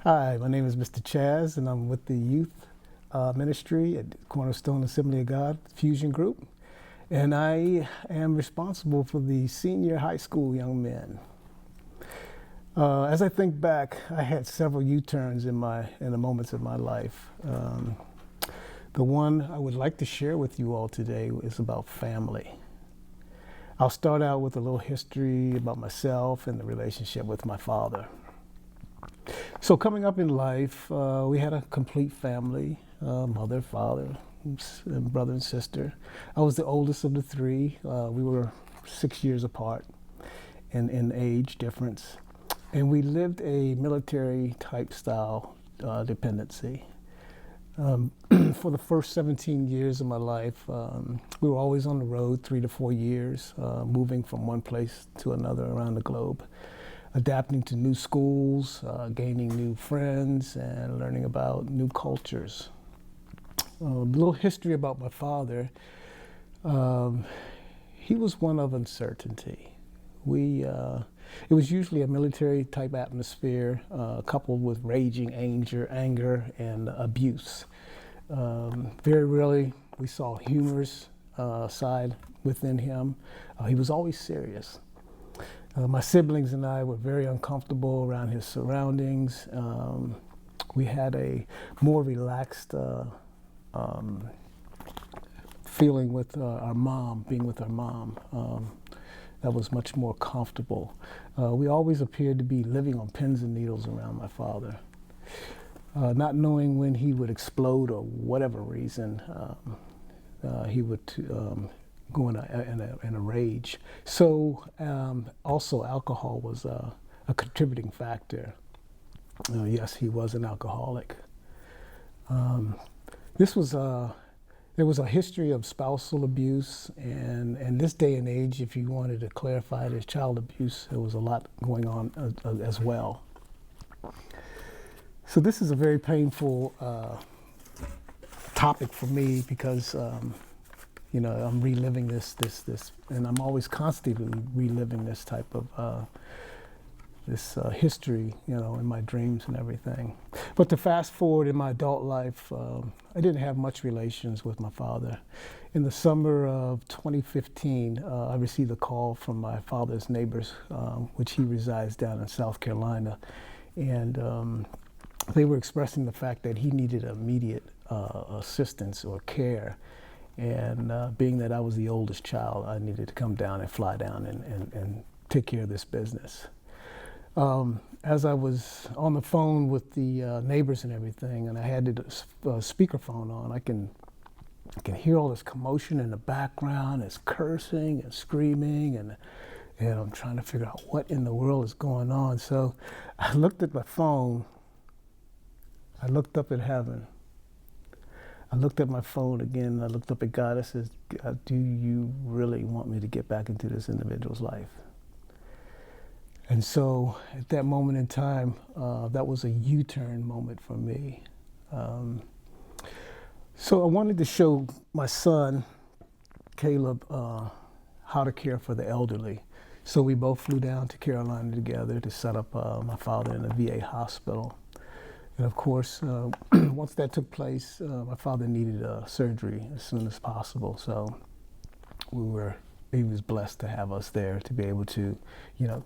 Hi, my name is Mr. Chazz, and I'm with the youth ministry at Cornerstone Assembly of God Fusion Group. And I am responsible for the senior high school young men. As I think back, I had several U-turns in the moments of my life. The one I would like to share with you all today is about family. I'll start out with a little history about myself and the relationship with my father. So coming up in life, we had a complete family, mother, father, and brother and sister. I was the oldest of the three. We were 6 years apart in age difference. And we lived a military type style dependency. For the first 17 years of my life, we were always on the road 3 to 4 years, moving from one place to another around the globe, adapting to new schools, gaining new friends, and learning about new cultures. A little history about my father. He was one of uncertainty. It was usually a military type atmosphere, coupled with raging anger and abuse. Very rarely we saw humorous side within him. He was always serious. My siblings and I were very uncomfortable around his surroundings. We had a more relaxed feeling with our mom, being with our mom. That was much more comfortable. We always appeared to be living on pins and needles around my father. Not knowing when he would explode or whatever reason, he would go in a rage. So also alcohol was a contributing factor. Yes, he was an alcoholic. There was a history of spousal abuse, and in this day and age, if you wanted to clarify it as child abuse, there was a lot going on as well. So this is a very painful topic for me because I'm reliving this, and I'm always constantly reliving this type of history, in my dreams and everything. But to fast forward in my adult life, I didn't have much relations with my father. In the summer of 2015, I received a call from my father's neighbors, which he resides down in South Carolina, and they were expressing the fact that he needed immediate assistance or care. And being that I was the oldest child, I needed to come down and fly down and take care of this business. As I was on the phone with the neighbors and everything, and I had the speakerphone on, I can hear all this commotion in the background. It's cursing and screaming, and I'm trying to figure out what in the world is going on. So I looked at my phone. I looked up at heaven. I looked at my phone again. I looked up at God. I said, God, do you really want me to get back into this individual's life? And so at that moment in time, that was a U-turn moment for me. So I wanted to show my son, Caleb, how to care for the elderly. So we both flew down to Carolina together to set up my father in a VA hospital. And of course, once that took place, my father needed surgery as soon as possible. So he was blessed to have us there to be able to,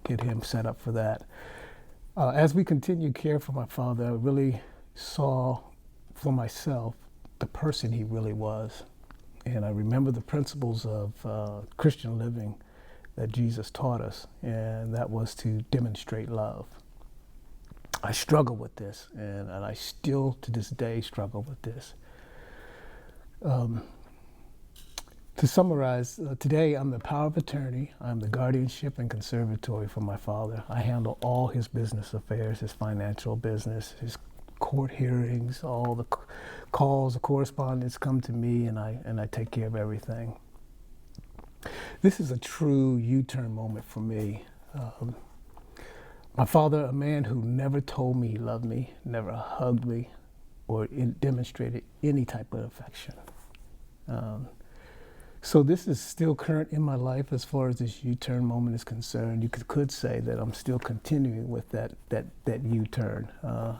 get him set up for that. As we continued care for my father, I really saw for myself the person he really was. And I remember the principles of Christian living that Jesus taught us, and that was to demonstrate love. I struggle with this, and I still to this day struggle with this. To summarize, today I'm the power of attorney. I'm the guardianship and conservatory for my father. I handle all his business affairs, his financial business, his court hearings, all the calls, the correspondence come to me, and I take care of everything. This is a true U-turn moment for me. My father, a man who never told me he loved me, never hugged me, or demonstrated any type of affection. So this is still current in my life as far as this U-turn moment is concerned. You could say that I'm still continuing with that U-turn.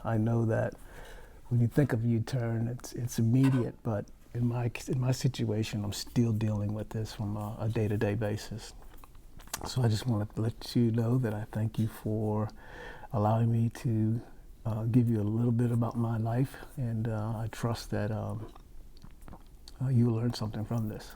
I know that when you think of U-turn, it's immediate, but in my situation, I'm still dealing with this from a day-to-day basis. So I just want to let you know that I thank you for allowing me to give you a little bit about my life, and I trust that you'll learn something from this.